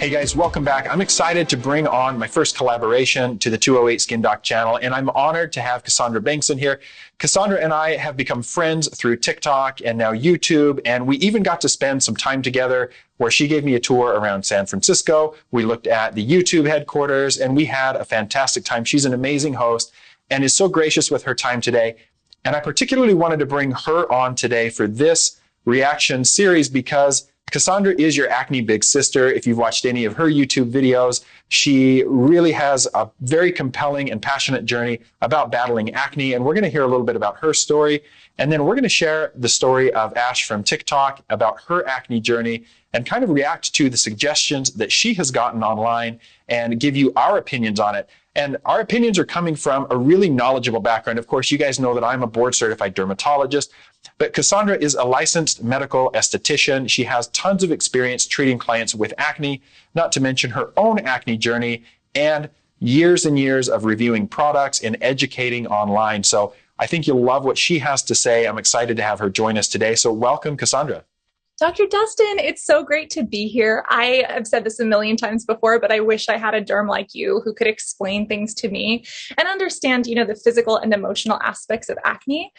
Hey guys, welcome back. I'm excited to bring on my first collaboration to the 208 SkinDoc channel, and I'm honored to have Cassandra Bankson here. Cassandra and I have become friends through TikTok and now YouTube, and we even got to spend some time together where she gave me a tour around San Francisco. We looked at the YouTube headquarters, and we had a fantastic time. She's an amazing host and is so gracious with her time today. And I particularly wanted to bring her on today for this reaction series because Cassandra is your acne big sister. If you've watched any of her YouTube videos, she really has a very compelling and passionate journey about battling acne. And we're going to hear a little bit about her story. And then we're going to share the story of Ash from TikTok about her acne journey and kind of react to the suggestions that she has gotten online and give you our opinions on it. And our opinions are coming from a really knowledgeable background. Of course, you guys know that I'm a board certified dermatologist, but Cassandra is a licensed medical esthetician. She has tons of experience treating clients with acne, not to mention her own acne journey and years and years of reviewing products and educating online. So I think you'll love what she has to say. I'm excited to have her join us today. So welcome, Cassandra. Dr. Dustin, it's so great to be here. I have said this a million times before, but I wish I had a derm like you who could explain things to me and understand, the physical and emotional aspects of acne.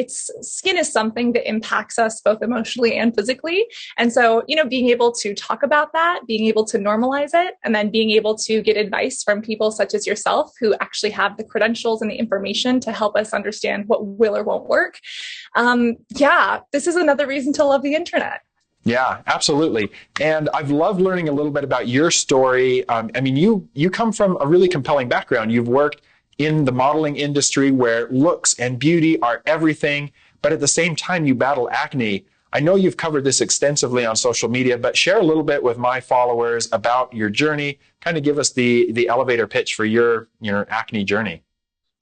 Skin is something that impacts us both emotionally and physically. And so, being able to talk about that, being able to normalize it, and then being able to get advice from people such as yourself who actually have the credentials and the information to help us understand what will or won't work. This is another reason to love the internet. Yeah, absolutely. And I've loved learning a little bit about your story. You come from a really compelling background. You've worked in the modeling industry where looks and beauty are everything, but at the same time you battle acne. I know you've covered this extensively on social media, but share a little bit with my followers about your journey. Kind of give us the elevator pitch for your acne journey.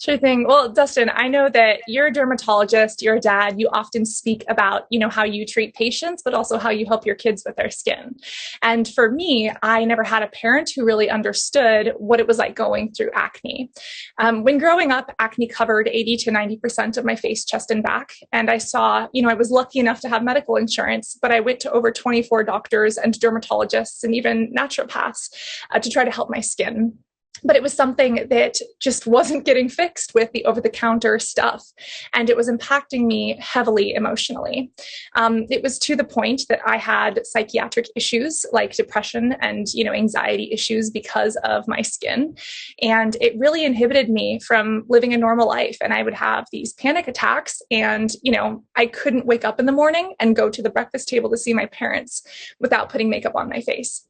Sure thing. Well, Dustin, I know that you're a dermatologist, you're a dad, you often speak about, how you treat patients, but also how you help your kids with their skin. And for me, I never had a parent who really understood what it was like going through acne. When growing up, acne covered 80 to 90% of my face, chest, and back. And I saw, I was lucky enough to have medical insurance, but I went to over 24 doctors and dermatologists and even naturopaths to try to help my skin. But it was something that just wasn't getting fixed with the over-the-counter stuff. And it was impacting me heavily emotionally. It was to the point that I had psychiatric issues like depression and, anxiety issues because of my skin. And it really inhibited me from living a normal life. And I would have these panic attacks and, I couldn't wake up in the morning and go to the breakfast table to see my parents without putting makeup on my face.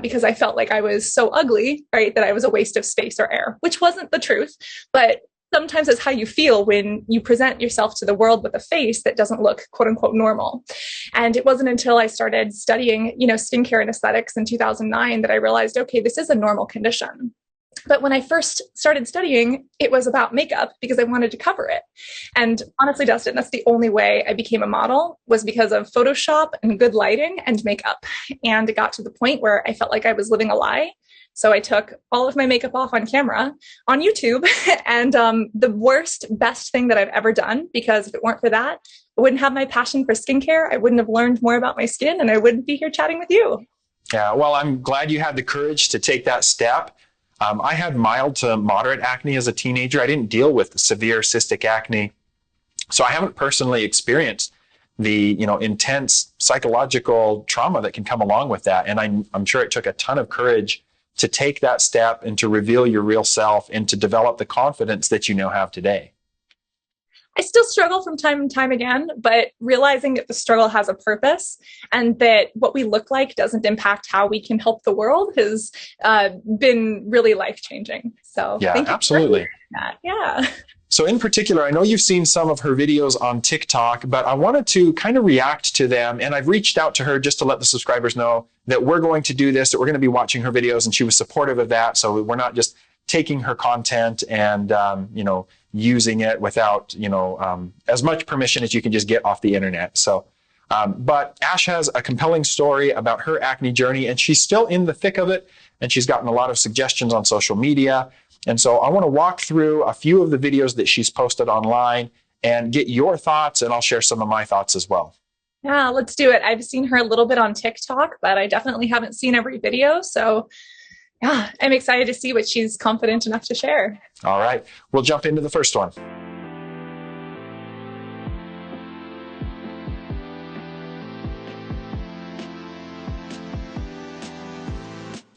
Because I felt like I was so ugly, right, that I was a waste of space or air, which wasn't the truth. But sometimes it's how you feel when you present yourself to the world with a face that doesn't look quote unquote normal. And it wasn't until I started studying, skincare and aesthetics in 2009 that I realized, okay, this is a normal condition. But when I first started studying, it was about makeup because I wanted to cover it. And honestly, Dustin, that's the only way I became a model was because of Photoshop and good lighting and makeup. And it got to the point where I felt like I was living a lie. So I took all of my makeup off on camera on YouTube. And the best thing that I've ever done, because if it weren't for that, I wouldn't have my passion for skincare. I wouldn't have learned more about my skin and I wouldn't be here chatting with you. Yeah, well, I'm glad you had the courage to take that step. I had mild to moderate acne as a teenager. I didn't deal with severe cystic acne. So I haven't personally experienced the, intense psychological trauma that can come along with that. And I'm sure it took a ton of courage to take that step and to reveal your real self and to develop the confidence that you now have today. I still struggle from time and time again, but realizing that the struggle has a purpose and that what we look like doesn't impact how we can help the world has been really life-changing. So yeah, thank you absolutely. for that. Yeah. So in particular, I know you've seen some of her videos on TikTok, but I wanted to kind of react to them. And I've reached out to her just to let the subscribers know that we're going to do this, that we're going to be watching her videos. And she was supportive of that. So we're not just taking her content and, using it without, as much permission as you can just get off the internet. So, but Ash has a compelling story about her acne journey and she's still in the thick of it. And she's gotten a lot of suggestions on social media. And so I want to walk through a few of the videos that she's posted online and get your thoughts. And I'll share some of my thoughts as well. Yeah, let's do it. I've seen her a little bit on TikTok, but I definitely haven't seen every video. So yeah, I'm excited to see what she's confident enough to share. All right, we'll jump into the first one.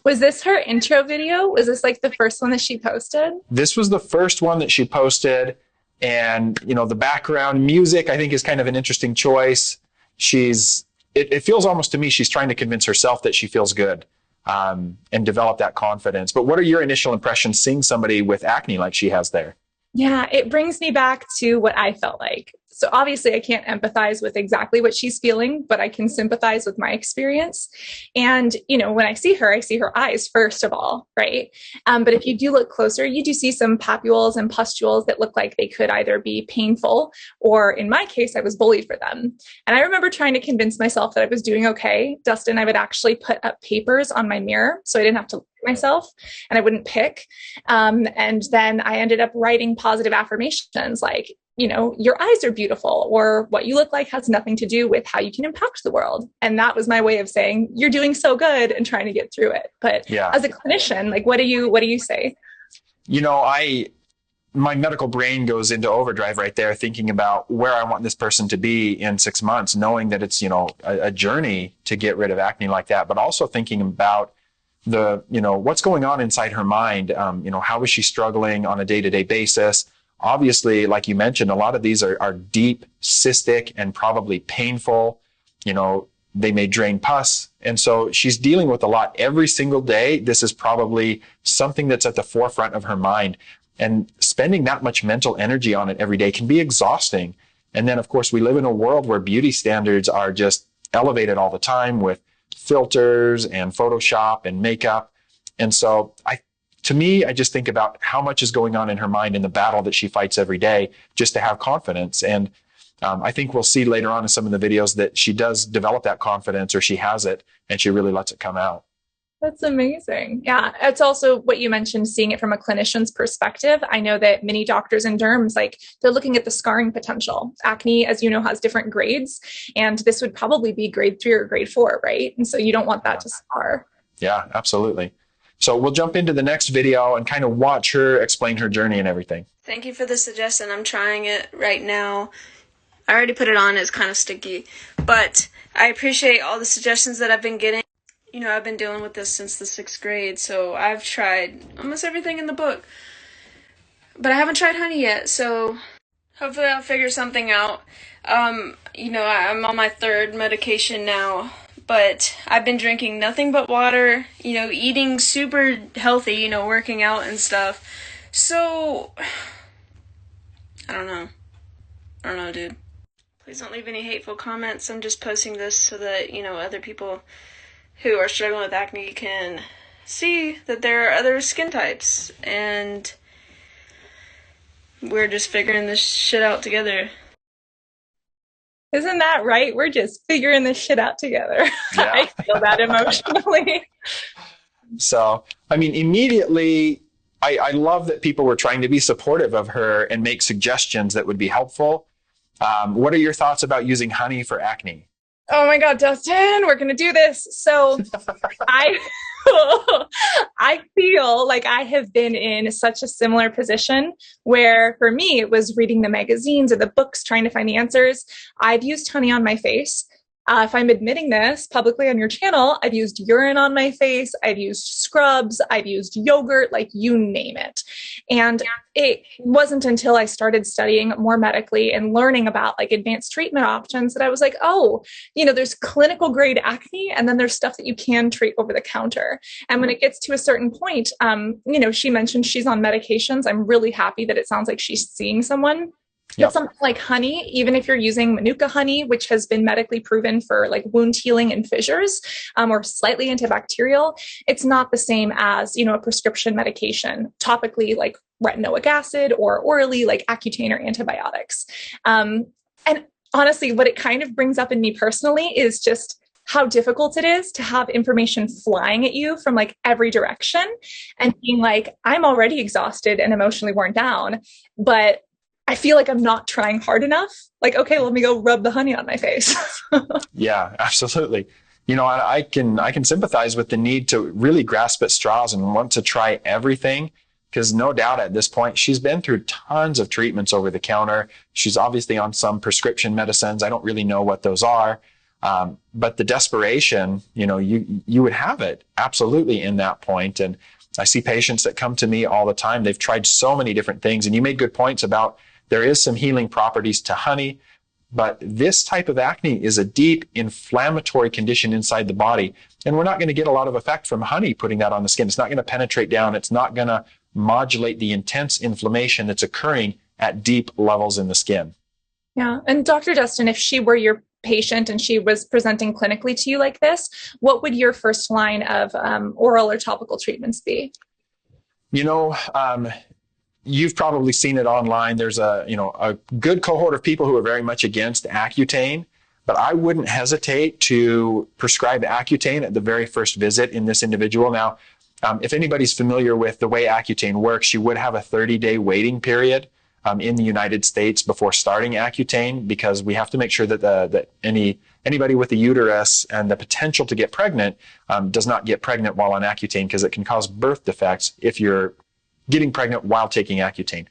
Was this her intro video? Was this like the first one that she posted? This was the first one that she posted. And, you know, the background music, I think, is kind of an interesting choice. It feels almost to me she's trying to convince herself that she feels good, and develop that confidence. But what are your initial impressions seeing somebody with acne like she has there? Yeah, it brings me back to what I felt like. So obviously I can't empathize with exactly what she's feeling, but I can sympathize with my experience. And, you know, when I see her eyes first of all, right? But if you do look closer, you do see some papules and pustules that look like they could either be painful, or in my case, I was bullied for them. And I remember trying to convince myself that I was doing okay. Dustin, I would actually put up papers on my mirror so I didn't have to look at myself and I wouldn't pick. And then I ended up writing positive affirmations like, you know, your eyes are beautiful, or what you look like has nothing to do with how you can impact the world. And that was my way of saying, you're doing so good, and trying to get through it. But yeah, as a clinician, like, what do you say? You know, my medical brain goes into overdrive right there, thinking about where I want this person to be in 6 months, knowing that it's, you know, a journey to get rid of acne like that, but also thinking about what's going on inside her mind. How is she struggling on a day-to-day basis? Obviously, like you mentioned, a lot of these are deep, cystic, and probably painful. You know, they may drain pus. And so she's dealing with a lot every single day. This is probably something that's at the forefront of her mind. And spending that much mental energy on it every day can be exhausting. And then, of course, we live in a world where beauty standards are just elevated all the time with filters and Photoshop and makeup. And so to me, I just think about how much is going on in her mind in the battle that she fights every day just to have confidence. And I think we'll see later on in some of the videos that she does develop that confidence, or she has it and she really lets it come out. That's amazing. Yeah. It's also what you mentioned, seeing it from a clinician's perspective. I know that many doctors and derms, like, they're looking at the scarring potential. Acne, as you know, has different grades, and this would probably be grade 3 or grade 4, right? And so you don't want that to scar. Yeah, absolutely. So we'll jump into the next video and kind of watch her explain her journey and everything. Thank you for the suggestion. I'm trying it right now. I already put it on. It's kind of sticky, but I appreciate all the suggestions that I've been getting. You know, I've been dealing with this since the 6th grade, so I've tried almost everything in the book, but I haven't tried honey yet, so hopefully I'll figure something out. I'm on my 3rd medication now, but I've been drinking nothing but water, eating super healthy, working out and stuff. So, I don't know, dude. Please don't leave any hateful comments. I'm just posting this so that, other people who are struggling with acne can see that there are other skin types, and we're just figuring this shit out together. Isn't that right? We're just figuring this shit out together. Yeah. I feel that emotionally. So, immediately, I love that people were trying to be supportive of her and make suggestions that would be helpful. What are your thoughts about using honey for acne? Oh my God, Dustin, we're going to do this. So I feel like I have been in such a similar position where for me, it was reading the magazines or the books, trying to find the answers. I've used honey on my face. If I'm admitting this publicly on your channel, I've used urine on my face. I've used scrubs. I've used yogurt, like you name it. And it wasn't until I started studying more medically and learning about like advanced treatment options that I was like, oh, there's clinical grade acne, and then there's stuff that you can treat over the counter. And when it gets to a certain point, she mentioned she's on medications. I'm really happy that it sounds like she's seeing someone. But something like honey, even if you're using Manuka honey, which has been medically proven for like wound healing and fissures, or slightly antibacterial, it's not the same as, a prescription medication, topically like retinoic acid, or orally like Accutane or antibiotics. And honestly, what it kind of brings up in me personally is just how difficult it is to have information flying at you from like every direction and being like, I'm already exhausted and emotionally worn down, but I feel like I'm not trying hard enough. Like, okay, let me go rub the honey on my face. Yeah, absolutely. I can sympathize with the need to really grasp at straws and want to try everything, because no doubt at this point she's been through tons of treatments over the counter. She's obviously on some prescription medicines. I don't really know what those are, but the desperation, you would have it absolutely in that point. And I see patients that come to me all the time. They've tried so many different things, and you made good points about there is some healing properties to honey. But this type of acne is a deep inflammatory condition inside the body. And we're not going to get a lot of effect from honey putting that on the skin. It's not going to penetrate down. It's not going to modulate the intense inflammation that's occurring at deep levels in the skin. Yeah. And Dr. Dustin, if she were your patient and she was presenting clinically to you like this, what would your first line of oral or topical treatments be? You've probably seen it online. There's a good cohort of people who are very much against Accutane, but I wouldn't hesitate to prescribe Accutane at the very first visit in this individual. Now, if anybody's familiar with the way Accutane works, you would have a 30-day waiting period in the United States before starting Accutane, because we have to make sure that anybody with a uterus and the potential to get pregnant does not get pregnant while on Accutane, because it can cause birth defects if you're getting pregnant while taking Accutane.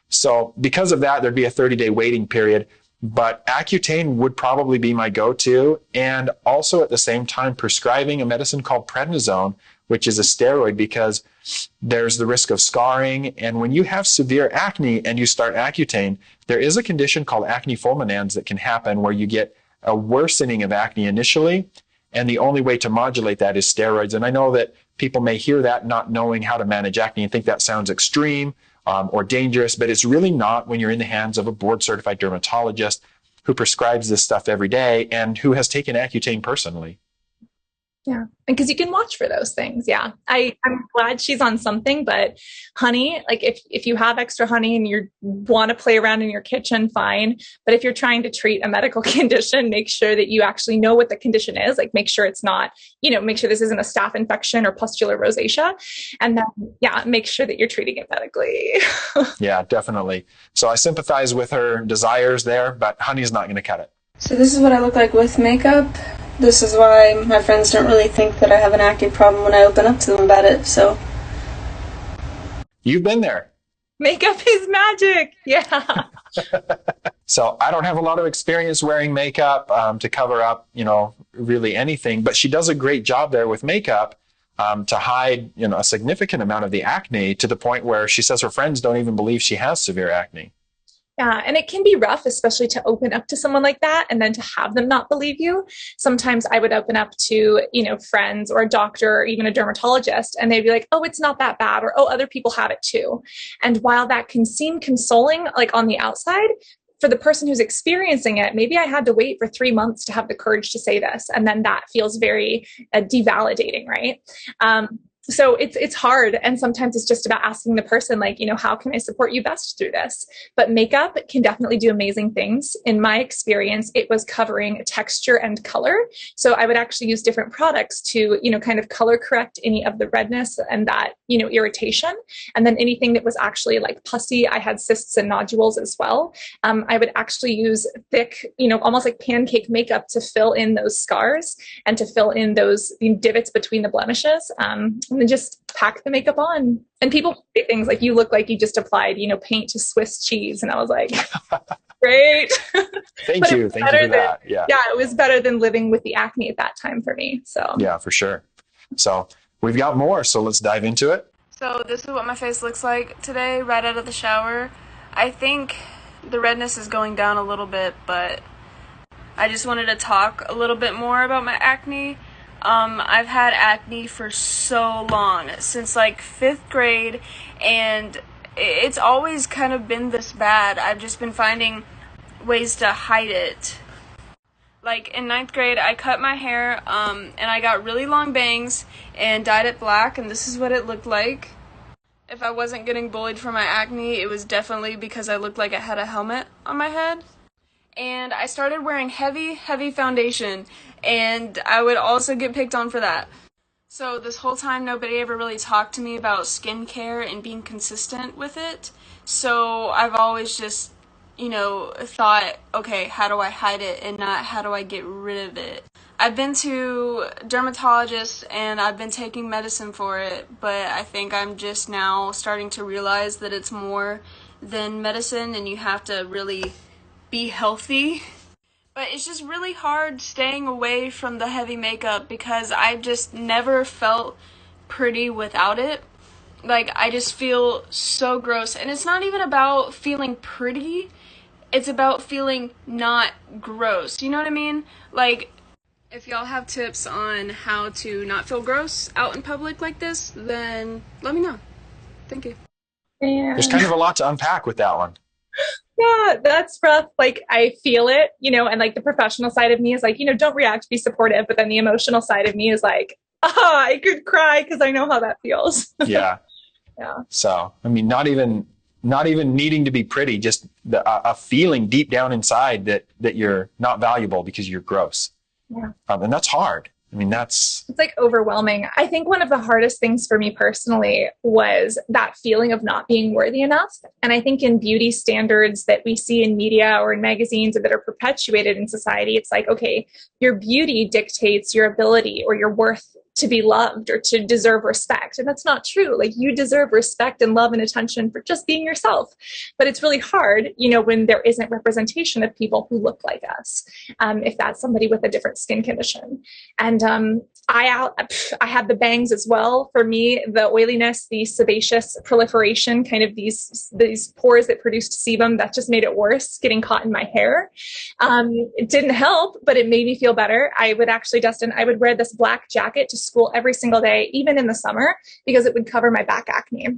So because of that, there'd be a 30-day waiting period, but Accutane would probably be my go-to. And also at the same time, prescribing a medicine called prednisone, which is a steroid, because there's the risk of scarring. And when you have severe acne and you start Accutane, there is a condition called acne fulminans that can happen where you get a worsening of acne initially. And the only way to modulate that is steroids. And I know that people may hear that not knowing how to manage acne and think that sounds extreme or dangerous, but it's really not when you're in the hands of a board-certified dermatologist who prescribes this stuff every day and who has taken Accutane personally. Yeah. And because you can watch for those things. Yeah. I'm glad she's on something, but honey, like if you have extra honey and you want to play around in your kitchen, fine. But if you're trying to treat a medical condition, make sure that you actually know what the condition is. Like make sure it's not, make sure this isn't a staph infection or pustular rosacea. And then, make sure that you're treating it medically. Yeah, definitely. So I sympathize with her desires there, but honey's not going to cut it. So this is what I look like with makeup. This is why my friends don't really think that I have an acne problem when I open up to them about it, so. You've been there. Makeup is magic. Yeah. So I don't have a lot of experience wearing makeup to cover up, really anything, but she does a great job there with makeup to hide, a significant amount of the acne, to the point where she says her friends don't even believe she has severe acne. Yeah. And it can be rough, especially to open up to someone like that and then to have them not believe you. Sometimes I would open up to, friends or a doctor or even a dermatologist, and they'd be like, oh, it's not that bad, or, oh, other people have it too. And while that can seem consoling, like on the outside, for the person who's experiencing it, maybe I had to wait for 3 months to have the courage to say this. And then that feels very devalidating, right? So it's hard. And sometimes it's just about asking the person, like, how can I support you best through this? But makeup can definitely do amazing things. In my experience, it was covering texture and color. So I would actually use different products to, kind of color correct any of the redness and that, irritation. And then anything that was actually like pussy, I had cysts and nodules as well. I would actually use thick, almost like pancake makeup to fill in those scars and to fill in those divots between the blemishes. And then just pack the makeup on. And people say things like, you look like you just applied, paint to Swiss cheese. And I was like, great. Thank you. Thank you for that. Yeah. Yeah, it was better than living with the acne at that time for me. So yeah, for sure. So we've got more, so let's dive into it. So this is what my face looks like today, right out of the shower. I think the redness is going down a little bit, but I just wanted to talk a little bit more about my acne. I've had acne for so long, since like 5th grade, and it's always kind of been this bad. I've just been finding ways to hide it. Like in 9th grade, I cut my hair, and I got really long bangs and dyed it black, and this is what it looked like. If I wasn't getting bullied for my acne, it was definitely because I looked like I had a helmet on my head. And I started wearing heavy foundation, and I would also get picked on for that. So this whole time, nobody ever really talked to me about skincare and being consistent with it. So I've always just thought, okay, how do I hide it and not how do I get rid of it? I've been to dermatologists and I've been taking medicine for it, but I think I'm just now starting to realize that it's more than medicine and you have to really be healthy. But it's just really hard staying away from the heavy makeup because I just never felt pretty without it. Like, I just feel so gross. And it's not even about feeling pretty. It's about feeling not gross. You know what I mean? Like, if y'all have tips on how to not feel gross out in public like this, then let me know. Thank you. Yeah. There's kind of a lot to unpack with that one. Yeah, that's rough. Like, I feel it, and like the professional side of me is like, don't react, be supportive. But then the emotional side of me is like, I could cry because I know how that feels. Yeah. Yeah. So, I mean, not even needing to be pretty, just a feeling deep down inside that you're not valuable because you're gross. Yeah. And that's hard. I mean, it's like overwhelming. I think one of the hardest things for me personally was that feeling of not being worthy enough. And I think in beauty standards that we see in media or in magazines that are perpetuated in society, it's like, okay, your beauty dictates your ability or your worth to be loved or to deserve respect. And that's not true. Like, you deserve respect and love and attention for just being yourself. But it's really hard, when there isn't representation of people who look like us, if that's somebody with a different skin condition. And I had the bangs as well. For me, the oiliness, the sebaceous proliferation, kind of these pores that produced sebum, that just made it worse, getting caught in my hair. It didn't help, but it made me feel better. I would actually, Dustin, I would wear this black jacket to school every single day, even in the summer, because it would cover my back acne.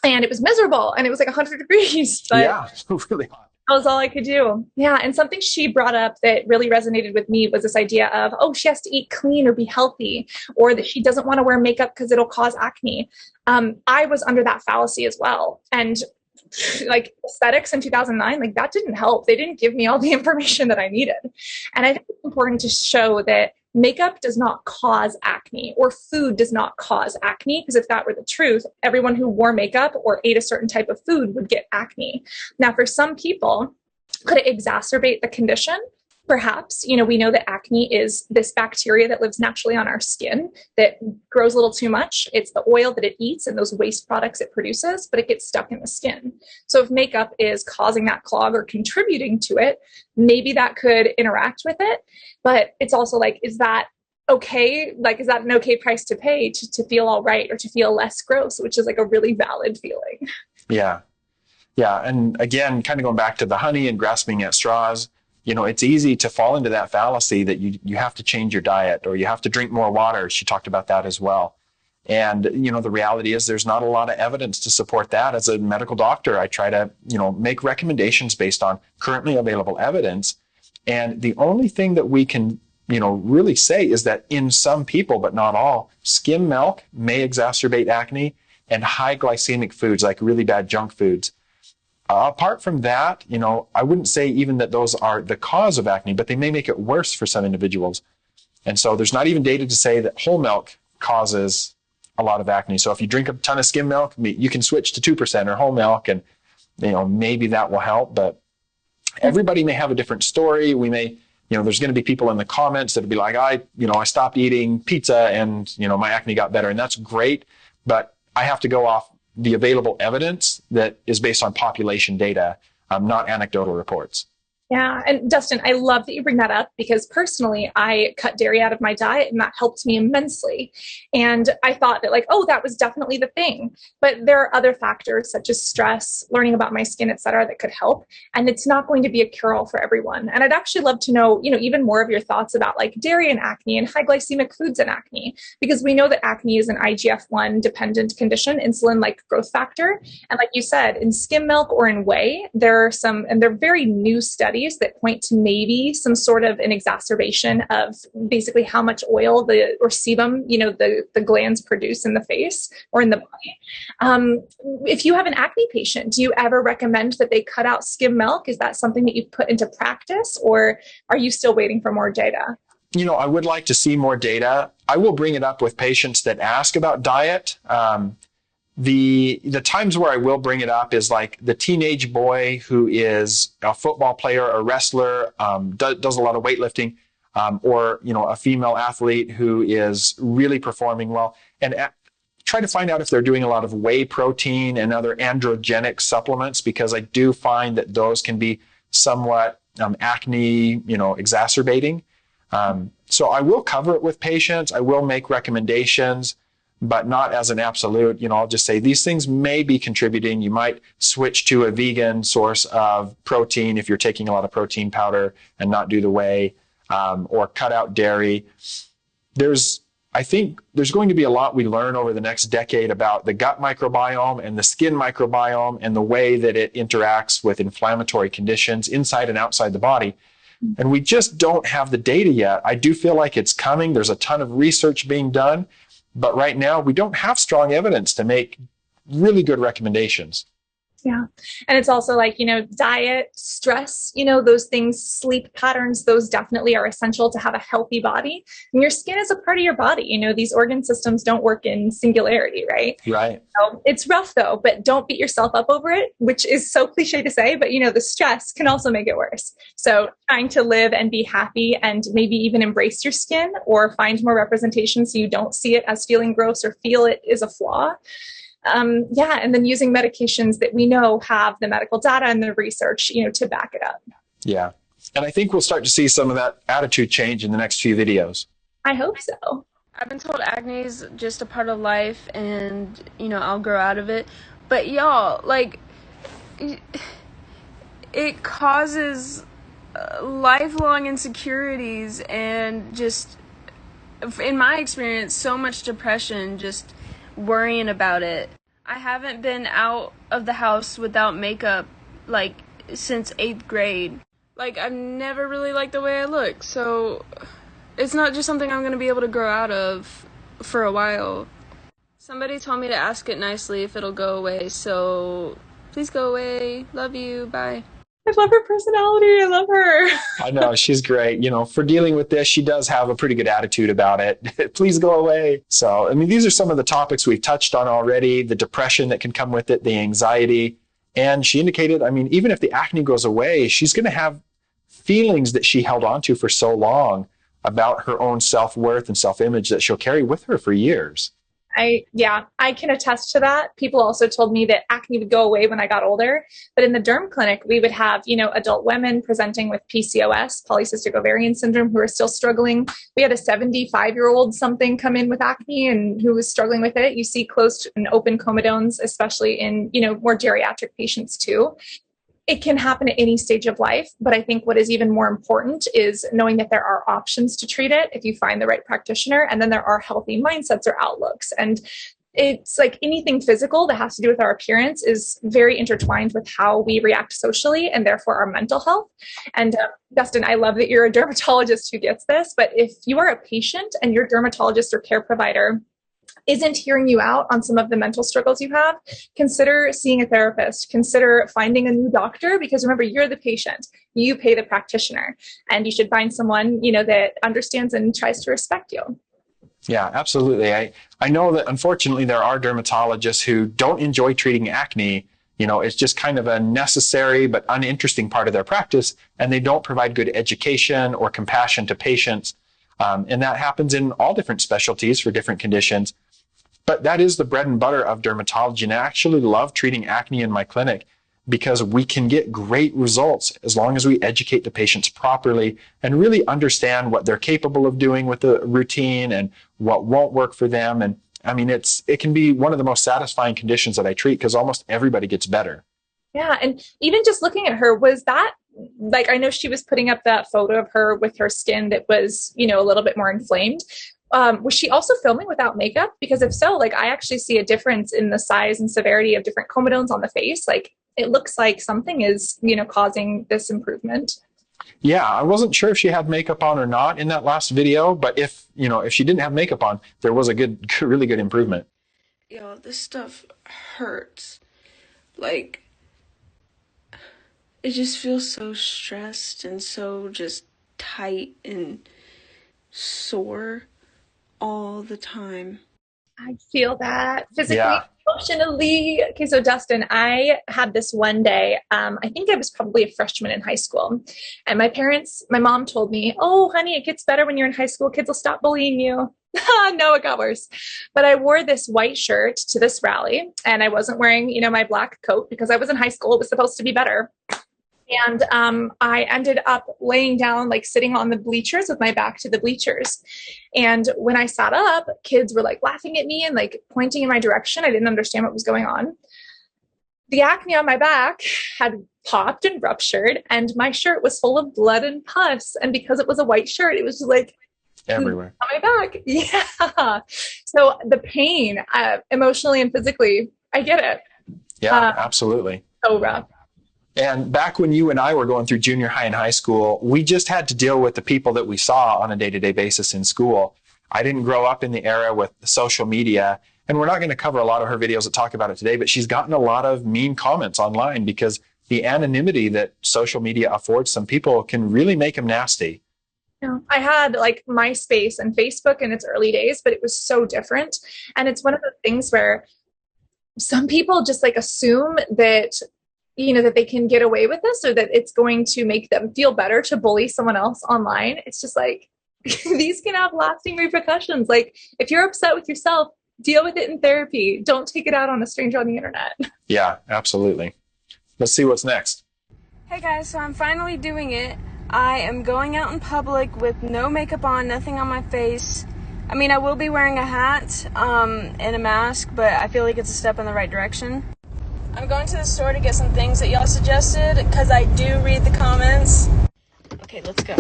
And it was miserable, and it was like 100 degrees. But yeah, really hot. that was all I could do. Yeah. And something she brought up that really resonated with me was this idea of, she has to eat clean or be healthy, or that she doesn't want to wear makeup because it'll cause acne. I was under that fallacy as well. And like aesthetics in 2009, like that didn't help. They didn't give me all the information that I needed. And I think it's important to show that makeup does not cause acne, or food does not cause acne, because if that were the truth, everyone who wore makeup or ate a certain type of food would get acne. Now, for some people, could it exacerbate the condition? Perhaps. We know that acne is this bacteria that lives naturally on our skin that grows a little too much. It's the oil that it eats and those waste products it produces, but it gets stuck in the skin. So if makeup is causing that clog or contributing to it, maybe that could interact with it. But it's also like, is that okay? Like, is that an okay price to pay to feel all right or to feel less gross, which is like a really valid feeling. Yeah. Yeah. And again, kind of going back to the honey and grasping at straws, it's easy to fall into that fallacy that you have to change your diet or you have to drink more water. She talked about that as well. And, the reality is there's not a lot of evidence to support that. As a medical doctor, I try to, make recommendations based on currently available evidence. And the only thing that we can, really say is that in some people, but not all, skim milk may exacerbate acne, and high glycemic foods, like really bad junk foods. Apart from that, I wouldn't say even that those are the cause of acne, but they may make it worse for some individuals. And so there's not even data to say that whole milk causes a lot of acne. So if you drink a ton of skim milk, you can switch to 2% or whole milk, and maybe that will help. But everybody may have a different story. We may, there's going to be people in the comments that'll be like, I stopped eating pizza and my acne got better, and that's great. But I have to go off the available evidence that is based on population data, not anecdotal reports. Yeah. And Dustin, I love that you bring that up, because personally, I cut dairy out of my diet and that helped me immensely. And I thought that that was definitely the thing. But there are other factors such as stress, learning about my skin, et cetera, that could help. And it's not going to be a cure-all for everyone. And I'd actually love to know, even more of your thoughts about dairy and acne and high glycemic foods and acne, because we know that acne is an IGF-1 dependent condition, insulin-like growth factor. And like you said, in skim milk or in whey, there are some, and they're very new studies that point to maybe some sort of an exacerbation of basically how much oil or sebum, the glands produce in the face or in the body. If you have an acne patient, do you ever recommend that they cut out skim milk? Is that something that you put into practice, or are you still waiting for more data? I would like to see more data. I will bring it up with patients that ask about diet. The times where I will bring it up is like the teenage boy who is a football player, a wrestler, does a lot of weightlifting, or a female athlete who is really performing well, and try to find out if they're doing a lot of whey protein and other androgenic supplements, because I do find that those can be somewhat acne, exacerbating. So I will cover it with patients. I will make recommendations, but not as an absolute. I'll just say these things may be contributing. You might switch to a vegan source of protein if you're taking a lot of protein powder and not do the whey, or cut out dairy. I think there's going to be a lot we learn over the next decade about the gut microbiome and the skin microbiome and the way that it interacts with inflammatory conditions inside and outside the body. And we just don't have the data yet. I do feel like it's coming. There's a ton of research being done, but right now we don't have strong evidence to make really good recommendations. Yeah. And it's also like, diet, stress, those things, sleep patterns, those definitely are essential to have a healthy body. And your skin is a part of your body. These organ systems don't work in singularity, right? Right. So it's rough though, but don't beat yourself up over it, which is so cliche to say, but the stress can also make it worse. So trying to live and be happy and maybe even embrace your skin or find more representation so you don't see it as feeling gross or feel it is a flaw. And then using medications that we know have the medical data and the research, to back it up. Yeah. And I think we'll start to see some of that attitude change in the next few videos. I hope so. I've been told acne is just a part of life and, I'll grow out of it. But y'all, it causes lifelong insecurities and just, in my experience, so much depression, just worrying about it. I haven't been out of the house without makeup since 8th grade. I've never really liked the way I look, so it's not just something I'm going to be able to grow out of for a while. Somebody told me to ask it nicely if it'll go away, so please go away. Love you. Bye. I love her personality. I love her. I know, she's great. For dealing with this, she does have a pretty good attitude about it. Please go away. So, these are some of the topics we've touched on already, the depression that can come with it, the anxiety. And she indicated, even if the acne goes away, she's going to have feelings that she held on to for so long about her own self-worth and self-image that she'll carry with her for years. I can attest to that. People also told me that acne would go away when I got older. But in the derm clinic, we would have, adult women presenting with PCOS, polycystic ovarian syndrome, who are still struggling. We had a 75-year-old something come in with acne and who was struggling with it. You see closed and open comedones, especially in, more geriatric patients too. It can happen at any stage of life, but I think what is even more important is knowing that there are options to treat it if you find the right practitioner, and then there are healthy mindsets or outlooks. And it's like anything physical that has to do with our appearance is very intertwined with how we react socially and therefore our mental health. And Dustin, I love that you're a dermatologist who gets this, but if you are a patient and your dermatologist or care provider isn't hearing you out on some of the mental struggles you have, consider seeing a therapist, consider finding a new doctor, because remember, you're the patient, you pay the practitioner, and you should find someone, that understands and tries to respect you. Yeah, absolutely. I know that unfortunately there are dermatologists who don't enjoy treating acne. It's just kind of a necessary but uninteresting part of their practice, and they don't provide good education or compassion to patients. And that happens in all different specialties for different conditions. But that is the bread and butter of dermatology. And I actually love treating acne in my clinic because we can get great results as long as we educate the patients properly and really understand what they're capable of doing with the routine and what won't work for them. And it can be one of the most satisfying conditions that I treat because almost everybody gets better. Yeah. And even just looking at her, was that I know she was putting up that photo of her with her skin that was, a little bit more inflamed. Was she also filming without makeup? Because if so, I actually see a difference in the size and severity of different comedones on the face. It looks like something is, causing this improvement. Yeah, I wasn't sure if she had makeup on or not in that last video, but if she didn't have makeup on, there was a really good improvement. Yo, this stuff hurts. It just feels so stressed and so just tight and sore all the time. I feel that physically. Yeah. Emotionally. Okay, so Dustin, I had this one day, I think I was probably a freshman in high school. And my mom told me, oh, honey, it gets better when you're in high school. Kids will stop bullying you. No, it got worse. But I wore this white shirt to this rally, and I wasn't wearing, my black coat because I was in high school. It was supposed to be better. And I ended up laying down, like sitting on the bleachers with my back to the bleachers. And when I sat up, kids were like laughing at me and like pointing in my direction. I didn't understand what was going on. The acne on my back had popped and ruptured, and my shirt was full of blood and pus. And because it was a white shirt, it was just like everywhere on my back. Yeah. So the pain, emotionally and physically, I get it. Yeah, absolutely. So rough. And back when you and I were going through junior high and high school, we just had to deal with the people that we saw on a day-to-day basis in school. I didn't grow up in the era with social media, and we're not going to cover a lot of her videos that talk about it today, but she's gotten a lot of mean comments online because the anonymity that social media affords some people can really make them nasty. Yeah. I had like MySpace and Facebook in its early days, but it was so different. And it's one of the things where some people just like assume that that they can get away with this, or that it's going to make them feel better to bully someone else online. It's just like, these can have lasting repercussions. Like, if you're upset with yourself, deal with it in therapy. Don't take it out on a stranger on the internet. Yeah, absolutely. Let's see what's next. Hey guys, so I'm finally doing it. I am going out in public with no makeup on, nothing on my face. I mean, I will be wearing a hat and a mask, but I feel like it's a step in the right direction. I'm going to the store to get some things that y'all suggested, because I do read the comments. Okay, let's go.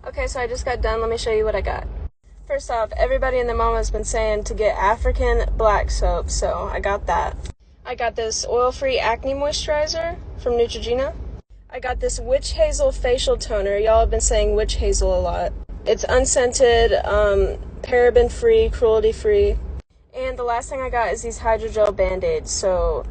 Okay, so I just got done. Let me show you what I got. First off, everybody and their mama has been saying to get African black soap, so I got that. I got this oil-free acne moisturizer from Neutrogena. I got this witch hazel facial toner. Y'all have been saying witch hazel a lot. It's unscented, paraben-free, cruelty-free. And the last thing I got is these Hydrogel Band-Aids, so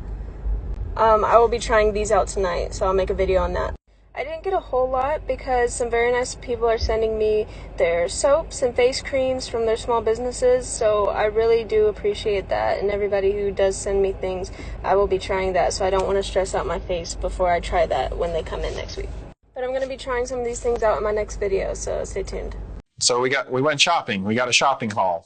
I will be trying these out tonight, so I'll make a video on that. I didn't get a whole lot because some very nice people are sending me their soaps and face creams from their small businesses, so I really do appreciate that, and everybody who does send me things, I will be trying that, so I don't want to stress out my face before I try that when they come in next week. But I'm going to be trying some of these things out in my next video, so stay tuned. So we went shopping. We got a shopping haul.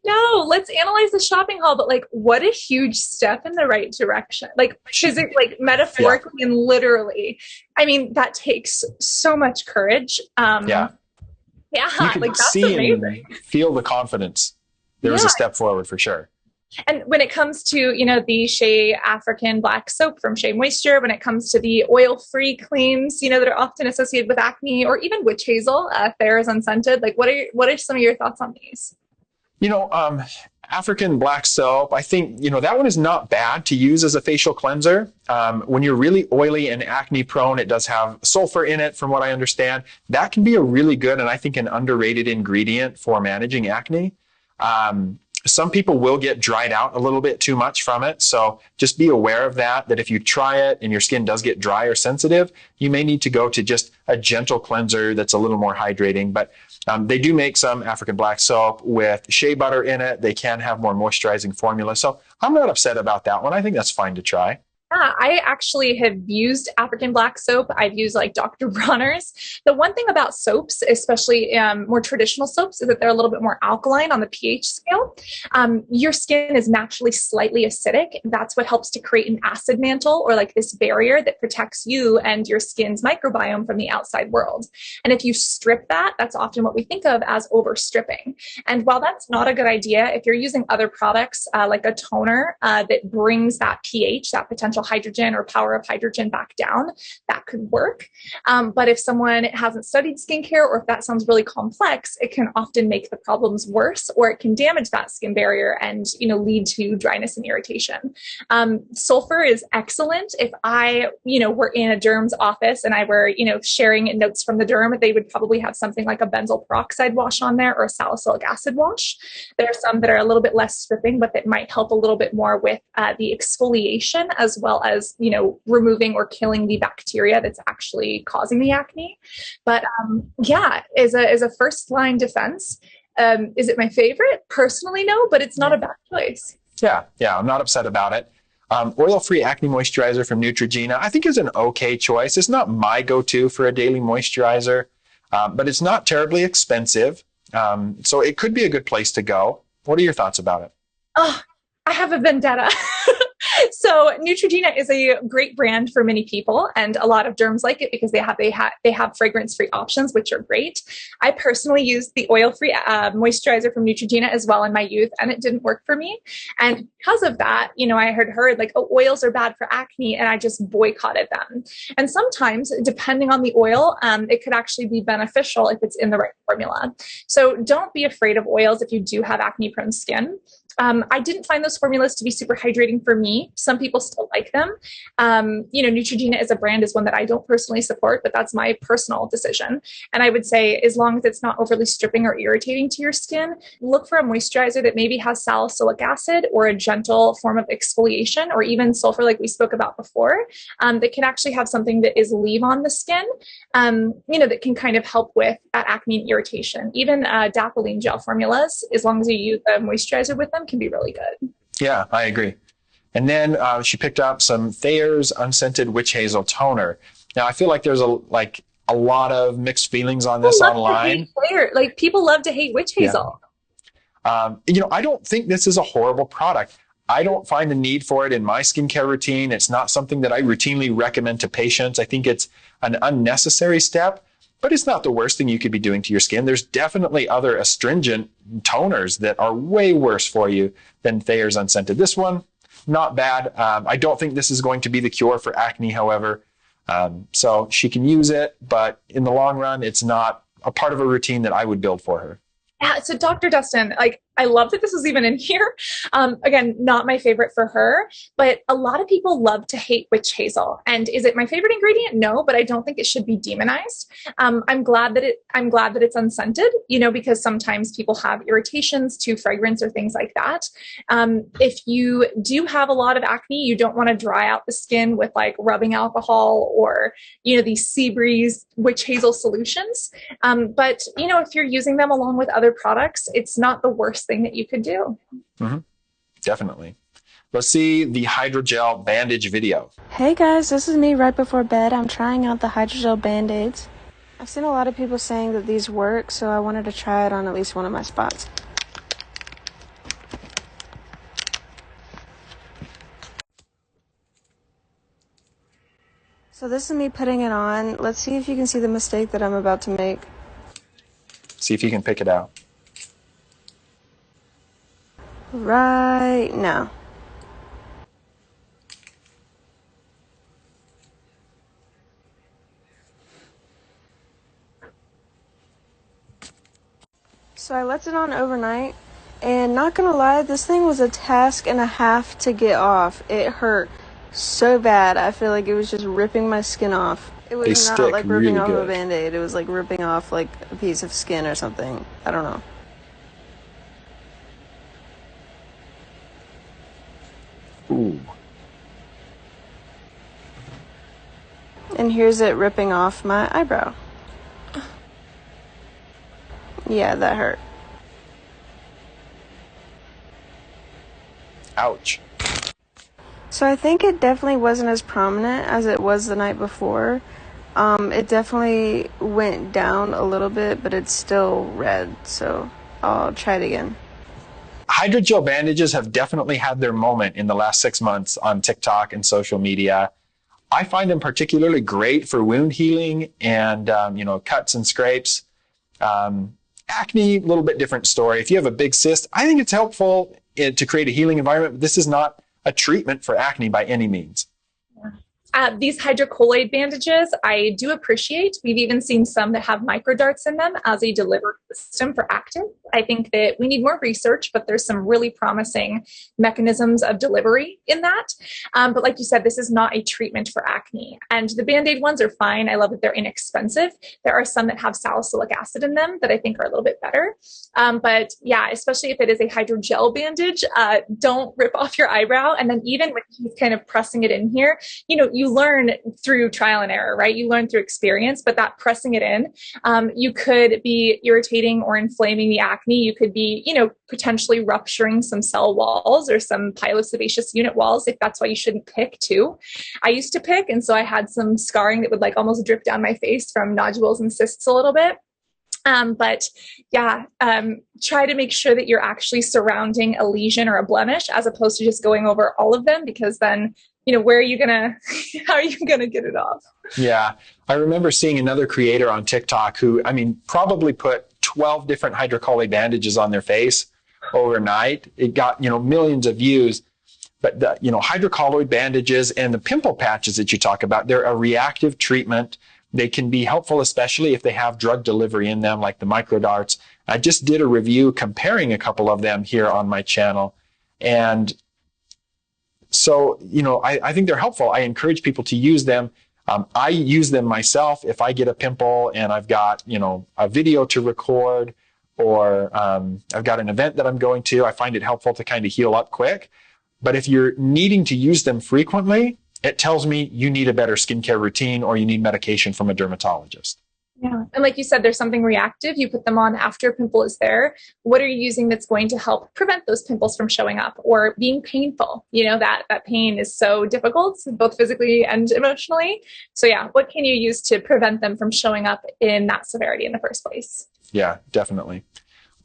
No, let's analyze the shopping haul, but like, what a huge step in the right direction. Like, physically, like metaphorically and literally. I mean, that takes so much courage. Yeah, you can like, that's see amazing. And feel the confidence. There was a step forward for sure. And when it comes to, the Shea African black soap from Shea Moisture, when it comes to the oil-free creams, that are often associated with acne, or even witch hazel, Thayer's Unscented, like, what are some of your thoughts on these? African black soap, I think, that one is not bad to use as a facial cleanser. When you're really oily and acne prone, it does have sulfur in it, from what I understand. That can be a really good, and I think an underrated ingredient for managing acne. Some people will get dried out a little bit too much from it. So just be aware of that if you try it and your skin does get dry or sensitive, you may need to go to just a gentle cleanser that's a little more hydrating. But they do make some African black soap with shea butter in it. They can have more moisturizing formula. So I'm not upset about that one. I think that's fine to try. Yeah, I actually have used African black soap. I've used like Dr. Bronner's. The one thing about soaps, especially more traditional soaps, is that they're a little bit more alkaline on the pH scale. Your skin is naturally slightly acidic. That's what helps to create an acid mantle, or like this barrier that protects you and your skin's microbiome from the outside world. And if you strip that, that's often what we think of as overstripping. And while that's not a good idea, if you're using other products like a toner that brings that pH, that potential hydrogen or power of hydrogen back down, that could work. But if someone hasn't studied skincare, or if that sounds really complex, it can often make the problems worse, or it can damage that skin barrier and lead to dryness and irritation. Sulfur is excellent. If I were in a derm's office and I were sharing notes from the derm, they would probably have something like a benzoyl peroxide wash on there, or a salicylic acid wash. There are some that are a little bit less stripping, but that might help a little bit more with the exfoliation, as well as removing or killing the bacteria that's actually causing the acne. But as a first line defense, Is it my favorite? Personally, no, but it's not a bad choice. Yeah, I'm not upset about it. Oil-free acne moisturizer from Neutrogena, I think is an okay choice. It's not my go-to for a daily moisturizer, but it's not terribly expensive. So it could be a good place to go. What are your thoughts about it? Oh, I have a vendetta. So Neutrogena is a great brand for many people, and a lot of derms like it because they have fragrance-free options, which are great. I personally used the oil-free moisturizer from Neutrogena as well in my youth, and it didn't work for me. And because of that, I had heard like, oh, oils are bad for acne, and I just boycotted them. And sometimes, depending on the oil, it could actually be beneficial if it's in the right formula. So don't be afraid of oils if you do have acne-prone skin. I didn't find those formulas to be super hydrating for me. Some people still like them. Neutrogena as a brand is one that I don't personally support, but that's my personal decision. And I would say, as long as it's not overly stripping or irritating to your skin, look for a moisturizer that maybe has salicylic acid or a gentle form of exfoliation, or even sulfur, like we spoke about before, that can actually have something that is leave on the skin, that can kind of help with that acne and irritation. Even Dapoline gel formulas, as long as you use a moisturizer with them, can be really good. Yeah, I agree. And then she picked up some Thayer's Unscented Witch Hazel Toner. Now, I feel like there's a lot of mixed feelings on this online. Like, people love to hate Witch Hazel. Yeah. I don't think this is a horrible product. I don't find the need for it in my skincare routine. It's not something that I routinely recommend to patients. I think it's an unnecessary step, but it's not the worst thing you could be doing to your skin. There's definitely other astringent toners that are way worse for you than Thayer's Unscented. This one, not bad. I don't think this is going to be the cure for acne, however. So she can use it, but in the long run, it's not a part of a routine that I would build for her. Yeah, so Dr. Dustin, I love that this is even in here. Again, not my favorite for her, but a lot of people love to hate witch hazel. And is it my favorite ingredient? No, but I don't think it should be demonized. I'm glad that it's unscented, because sometimes people have irritations to fragrance or things like that. If you do have a lot of acne, you don't want to dry out the skin with like rubbing alcohol or, these sea breeze witch hazel solutions. But if you're using them along with other products, it's not the worst thing that you could do. Mm-hmm. Definitely. Let's see the hydrogel bandage video. Hey guys, this is me right before bed. I'm trying out the hydrogel Band-Aids. I've seen a lot of people saying that these work, so I wanted to try it on at least one of my spots. So this is me putting it on. Let's see if you can see the mistake that I'm about to make. See if you can pick it out. Right now. So I left it on overnight, and not gonna lie, this thing was a task and a half to get off. It hurt so bad. I feel like it was just ripping my skin off. It was not like ripping off a Band-Aid. It was like ripping off like a piece of skin or something. I don't know. Ooh. And here's it ripping off my eyebrow. Yeah, that hurt. Ouch. So I think it definitely wasn't as prominent as it was the night before. It definitely went down a little bit, but it's still red, so I'll try it again. Hydrogel bandages have definitely had their moment in the last 6 months on TikTok and social media. I find them particularly great for wound healing and, cuts and scrapes. Acne, a little bit different story. If you have a big cyst, I think it's helpful to create a healing environment, but this is not a treatment for acne by any means. These hydrocolloid bandages, I do appreciate. We've even seen some that have microdarts in them as a delivery system for active. I think that we need more research, but there's some really promising mechanisms of delivery in that. But like you said, this is not a treatment for acne. And the Band-Aid ones are fine. I love that they're inexpensive. There are some that have salicylic acid in them that I think are a little bit better. But yeah, especially if it is a hydrogel bandage, don't rip off your eyebrow. And then even when he's kind of pressing it in here, you learn through trial and error, right? You learn through experience, but that pressing it in, you could be irritating or inflaming the acne. You could be, potentially rupturing some cell walls or some pilosebaceous unit walls, if that's why you shouldn't pick too. I used to pick, and so I had some scarring that would like almost drip down my face from nodules and cysts a little bit. But yeah, try to make sure that you're actually surrounding a lesion or a blemish as opposed to just going over all of them, because then, where are you how are you going to get it off? Yeah. I remember seeing another creator on TikTok who, probably put 12 different hydrogel bandages on their face overnight. It got, millions of views. But the, hydrocolloid bandages and the pimple patches that you talk about, they're a reactive treatment. They can be helpful, especially if they have drug delivery in them, like the microdarts. I just did a review comparing a couple of them here on my channel. And so, I think they're helpful. I encourage people to use them. I use them myself if I get a pimple and I've got, a video to record, or I've got an event that I'm going to. I find it helpful to kind of heal up quick. But if you're needing to use them frequently, it tells me you need a better skincare routine or you need medication from a dermatologist. Yeah. And like you said, there's something reactive. You put them on after a pimple is there. What are you using that's going to help prevent those pimples from showing up or being painful? That pain is so difficult, both physically and emotionally. So yeah, what can you use to prevent them from showing up in that severity in the first place? Yeah, definitely.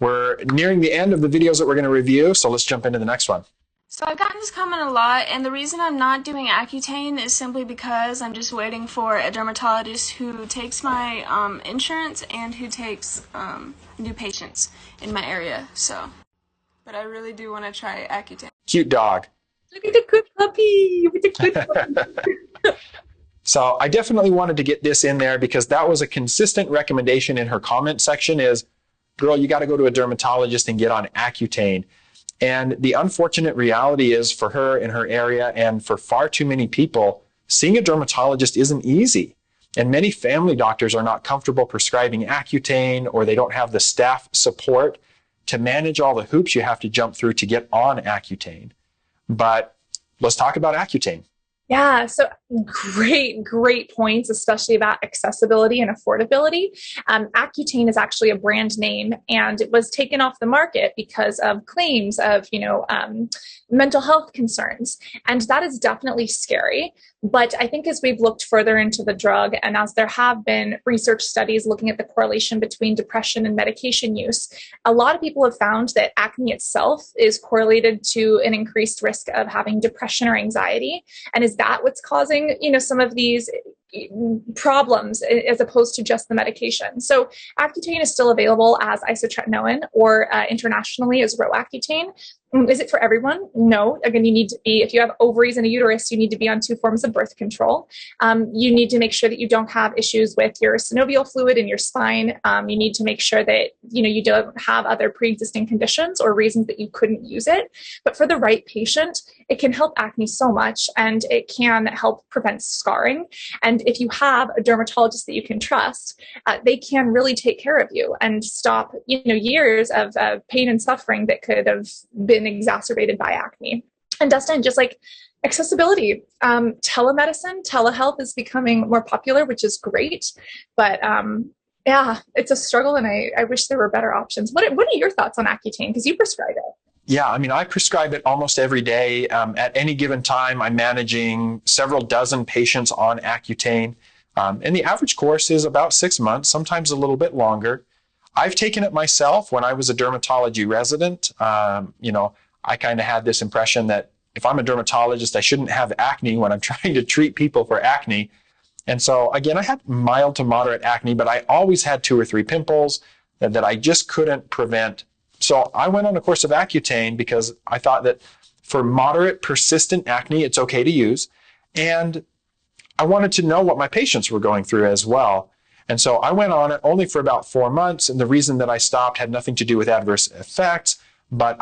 We're nearing the end of the videos that we're going to review. So let's jump into the next one. So I've gotten this comment a lot, and the reason I'm not doing Accutane is simply because I'm just waiting for a dermatologist who takes my insurance and who takes new patients in my area. But I really do want to try Accutane. Cute dog. Look at the good puppy. With the good puppy. So I definitely wanted to get this in there because that was a consistent recommendation in her comment section is, girl, you got to go to a dermatologist and get on Accutane. And the unfortunate reality is for her in her area and for far too many people, seeing a dermatologist isn't easy. And many family doctors are not comfortable prescribing Accutane, or they don't have the staff support to manage all the hoops you have to jump through to get on Accutane. But let's talk about Accutane. Yeah, so great points, especially about accessibility and affordability. Accutane is actually a brand name, and it was taken off the market because of claims of, mental health concerns. And that is definitely scary. But I think as we've looked further into the drug, and as there have been research studies looking at the correlation between depression and medication use, a lot of people have found that acne itself is correlated to an increased risk of having depression or anxiety. And is that what's causing, some of these problems as opposed to just the medication? So Accutane is still available as isotretinoin or internationally as Roaccutane. Is it for everyone? No. Again, you need to be, if you have ovaries and a uterus, you need to be on 2 forms of birth control. You need to make sure that you don't have issues with your synovial fluid in your spine. You need to make sure that, you don't have other pre-existing conditions or reasons that you couldn't use it. But for the right patient, it can help acne so much, and it can help prevent scarring. And if you have a dermatologist that you can trust, they can really take care of you and stop, years of pain and suffering that could have been exacerbated by acne. And Dustin, just like accessibility, telemedicine, telehealth is becoming more popular, which is great. But yeah, it's a struggle, and I wish there were better options. What are your thoughts on Accutane? Because you prescribe it. Yeah, I prescribe it almost every day. At any given time, I'm managing several dozen patients on Accutane. And the average course is about 6 months, sometimes a little bit longer. I've taken it myself when I was a dermatology resident. I kind of had this impression that if I'm a dermatologist, I shouldn't have acne when I'm trying to treat people for acne. And so again, I had mild to moderate acne, but I always had 2 or 3 pimples that I just couldn't prevent. So I went on a course of Accutane because I thought that for moderate persistent acne, it's okay to use. And I wanted to know what my patients were going through as well. And so I went on it only for about 4 months. And the reason that I stopped had nothing to do with adverse effects, but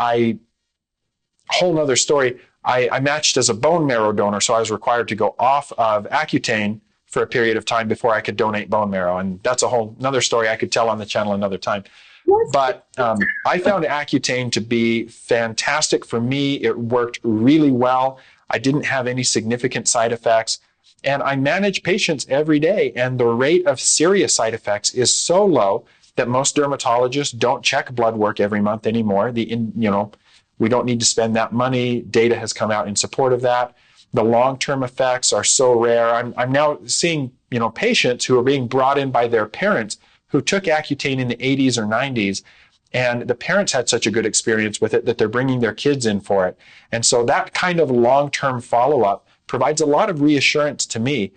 whole nother story. I matched as a bone marrow donor, so I was required to go off of Accutane for a period of time before I could donate bone marrow. And that's a whole nother story I could tell on the channel another time. But I found Accutane to be fantastic for me. It worked really well. I didn't have any significant side effects. And I manage patients every day, and the rate of serious side effects is so low that most dermatologists don't check blood work every month anymore. We don't need to spend that money. Data has come out in support of that. The long-term effects are so rare. I'm now seeing, patients who are being brought in by their parents who took Accutane in the 80s or 90s, and the parents had such a good experience with it that they're bringing their kids in for it. And so that kind of long-term follow-up provides a lot of reassurance to me.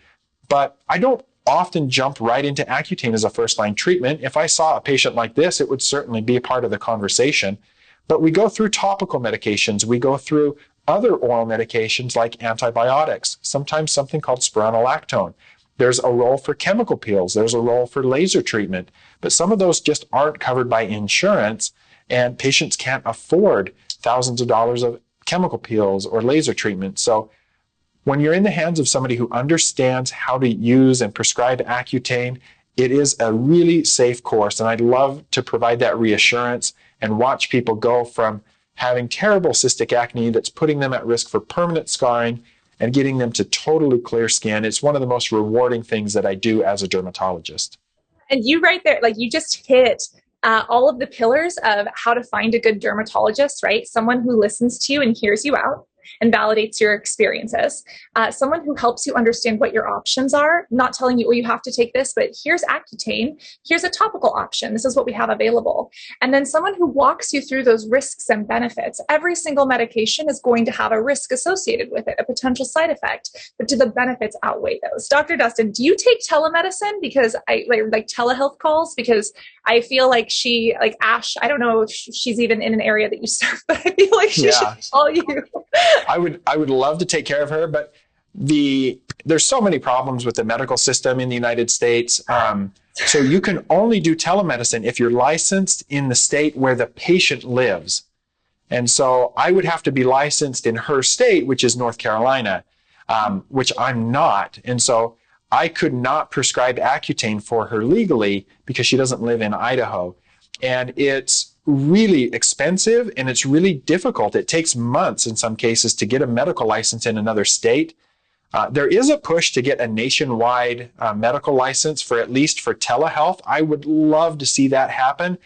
But I don't often jump right into Accutane as a first-line treatment. If I saw a patient like this, it would certainly be a part of the conversation. But we go through topical medications. We go through other oral medications like antibiotics, sometimes something called spironolactone. There's a role for chemical peels. There's a role for laser treatment. But some of those just aren't covered by insurance, and patients can't afford thousands of dollars of chemical peels or laser treatment. So when you're in the hands of somebody who understands how to use and prescribe Accutane, it is a really safe course. And I'd love to provide that reassurance and watch people go from having terrible cystic acne that's putting them at risk for permanent scarring and getting them to totally clear skin. It's one of the most rewarding things that I do as a dermatologist. And you right there, like you just hit all of the pillars of how to find a good dermatologist, right? Someone who listens to you and hears you out and validates your experiences. Someone who helps you understand what your options are, not telling you, well, you have to take this, but here's Accutane, here's a topical option, this is what we have available. And then someone who walks you through those risks and benefits. Every single medication is going to have a risk associated with it, a potential side effect, but do the benefits outweigh those? Dr. Dustin, do you take telemedicine? Because I like telehealth calls, because I feel like Ash, I don't know if she's even in an area that you serve, but I feel like she should call you. I would love to take care of her, but there's so many problems with the medical system in the United States. So you can only do telemedicine if you're licensed in the state where the patient lives. And so I would have to be licensed in her state, which is North Carolina, which I'm not. And so I could not prescribe Accutane for her legally because she doesn't live in Idaho. And it's really expensive and it's really difficult. It takes months in some cases to get a medical license in another state. There is a push to get a nationwide medical license for at least for telehealth. I would love to see that happen.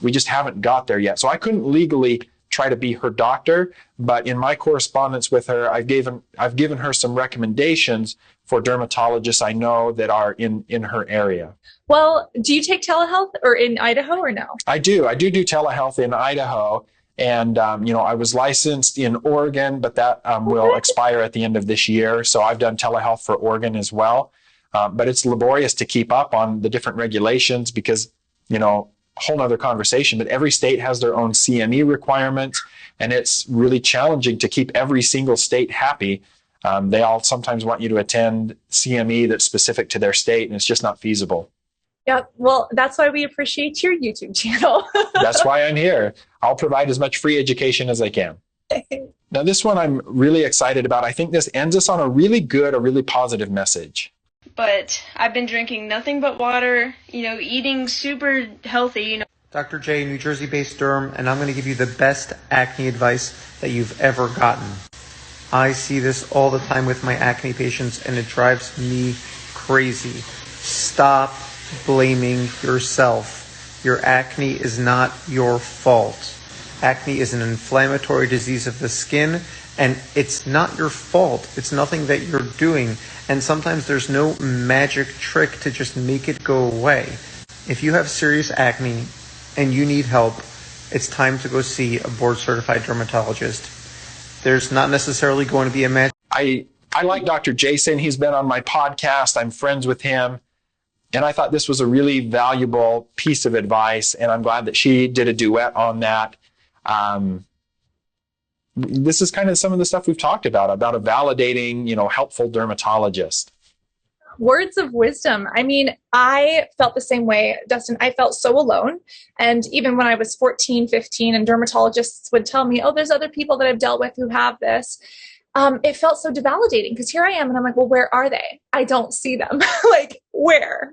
We just haven't got there yet. So I couldn't legally try to be her doctor, but in my correspondence with her, I've given her some recommendations for dermatologists I know that are in her area. Well, do you take telehealth or in Idaho or no? I do telehealth in Idaho. And, I was licensed in Oregon, but that will expire at the end of this year. So I've done telehealth for Oregon as well. But it's laborious to keep up on the different regulations because, whole nother conversation, but every state has their own CME requirements, and it's really challenging to keep every single state happy. They all sometimes want you to attend CME that's specific to their state, and it's just not feasible. Yeah, well, that's why we appreciate your YouTube channel. That's why I'm here. I'll provide as much free education as I can. Now, this one I'm really excited about. I think this ends us on a really positive message. But I've been drinking nothing but water, eating super healthy, Dr. J, New Jersey-based derm, and I'm going to give you the best acne advice that you've ever gotten. I see this all the time with my acne patients, and it drives me crazy. Stop blaming yourself. Your acne is not your fault. Acne is an inflammatory disease of the skin, and it's not your fault. It's nothing that you're doing. And sometimes there's no magic trick to just make it go away. If you have serious acne and you need help, it's time to go see a board-certified dermatologist. There's not necessarily going to be a magic. I like Dr. Jason. He's been on my podcast. I'm friends with him. And I thought this was a really valuable piece of advice, and I'm glad that she did a duet on that. This is kind of some of the stuff we've talked about a validating, helpful dermatologist. Words of wisdom. I mean, I felt the same way, Dustin. I felt so alone. And even when I was 14, 15, and dermatologists would tell me, oh, there's other people that I've dealt with who have this. it felt so devalidating because here I am and I'm like, well, where are they? I don't see them. Like, where?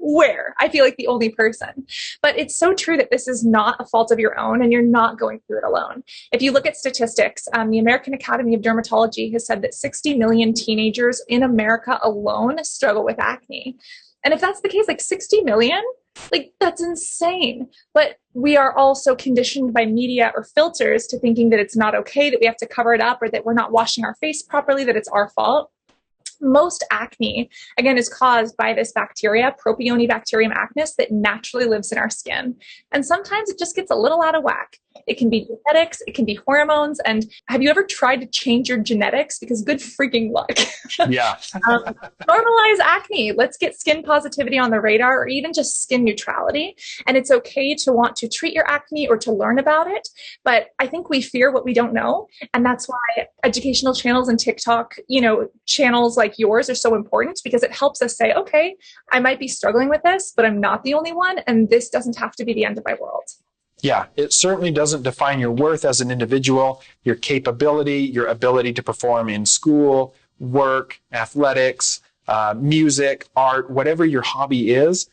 I feel like the only person. But it's so true that this is not a fault of your own and you're not going through it alone. If you look at statistics, the American Academy of Dermatology has said that 60 million teenagers in America alone struggle with acne. And if that's the case, like 60 million, like that's insane. But we are also conditioned by media or filters to thinking that it's not okay, that we have to cover it up, or that we're not washing our face properly, that it's our fault. Most acne, again, is caused by this bacteria, Propionibacterium acnes, that naturally lives in our skin. And sometimes it just gets a little out of whack. It can be genetics, it can be hormones. And have you ever tried to change your genetics? Because good freaking luck. Yeah. Normalize acne. Let's get skin positivity on the radar, or even just skin neutrality. And it's okay to want to treat your acne or to learn about it. But I think we fear what we don't know. And that's why educational channels and TikTok, channels like yours are so important, because it helps us say, okay, I might be struggling with this, but I'm not the only one. And this doesn't have to be the end of my world. Yeah, it certainly doesn't define your worth as an individual, your capability, your ability to perform in school, work, athletics, music, art, whatever your hobby is.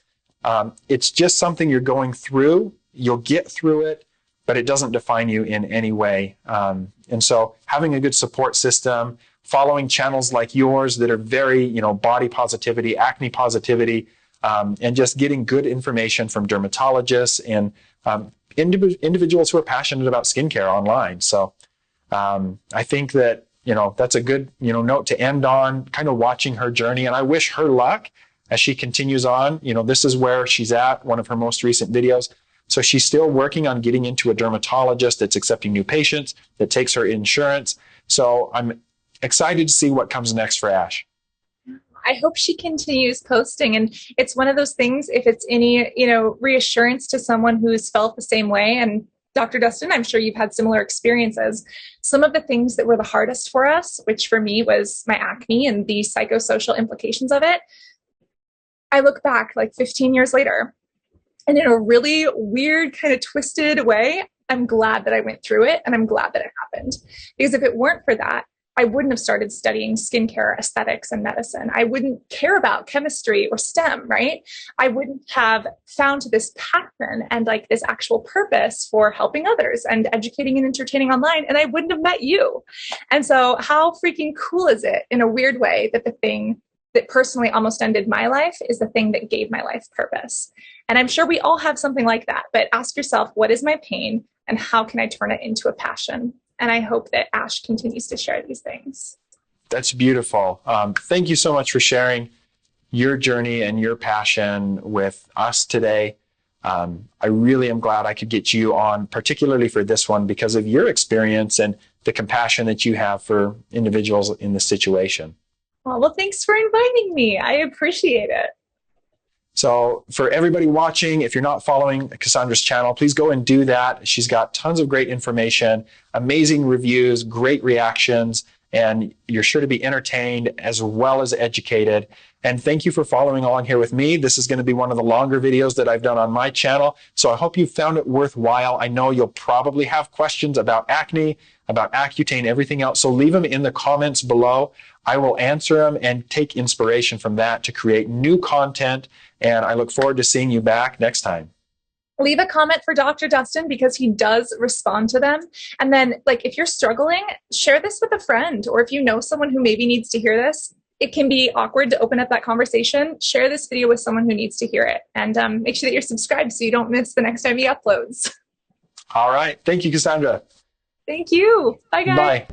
It's just something you're going through. You'll get through it, but it doesn't define you in any way. And so having a good support system, following channels like yours that are very, body positivity, acne positivity, and just getting good information from dermatologists and individuals who are passionate about skincare online. So I think that, that's a good, note to end on, kind of watching her journey. And I wish her luck as she continues on. This is where she's at, one of her most recent videos. So she's still working on getting into a dermatologist that's accepting new patients, that takes her insurance. So I'm excited to see what comes next for Ash. I hope she continues posting. And it's one of those things, if it's any, reassurance to someone who's felt the same way. And Dr. Dustin, I'm sure you've had similar experiences. Some of the things that were the hardest for us, which for me was my acne and the psychosocial implications of it, I look back like 15 years later, and in a really weird, kind of twisted way, I'm glad that I went through it, and I'm glad that it happened. Because if it weren't for that, I wouldn't have started studying skincare, aesthetics, and medicine. I wouldn't care about chemistry or STEM, right? I wouldn't have found this passion and like this actual purpose for helping others and educating and entertaining online, and I wouldn't have met you. And so how freaking cool is it, in a weird way, that the thing that personally almost ended my life is the thing that gave my life purpose? And I'm sure we all have something like that, but ask yourself, what is my pain and how can I turn it into a passion? And I hope that Ash continues to share these things. That's beautiful. Thank you so much for sharing your journey and your passion with us today. I really am glad I could get you on, particularly for this one, because of your experience and the compassion that you have for individuals in this situation. Well, thanks for inviting me. I appreciate it. So for everybody watching, if you're not following Cassandra's channel, please go and do that. She's got tons of great information, amazing reviews, great reactions, and you're sure to be entertained as well as educated. And thank you for following along here with me. This is going to be one of the longer videos that I've done on my channel. So I hope you found it worthwhile. I know you'll probably have questions about acne, about Accutane, everything else. So leave them in the comments below. I will answer them and take inspiration from that to create new content. And I look forward to seeing you back next time. Leave a comment for Dr. Dustin, because he does respond to them. And then, if you're struggling, share this with a friend, or if you know someone who maybe needs to hear this. It can be awkward to open up that conversation. Share this video with someone who needs to hear it, and make sure that you're subscribed so you don't miss the next time he uploads. All right. Thank you, Cassandra. Thank you. Bye, guys. Bye.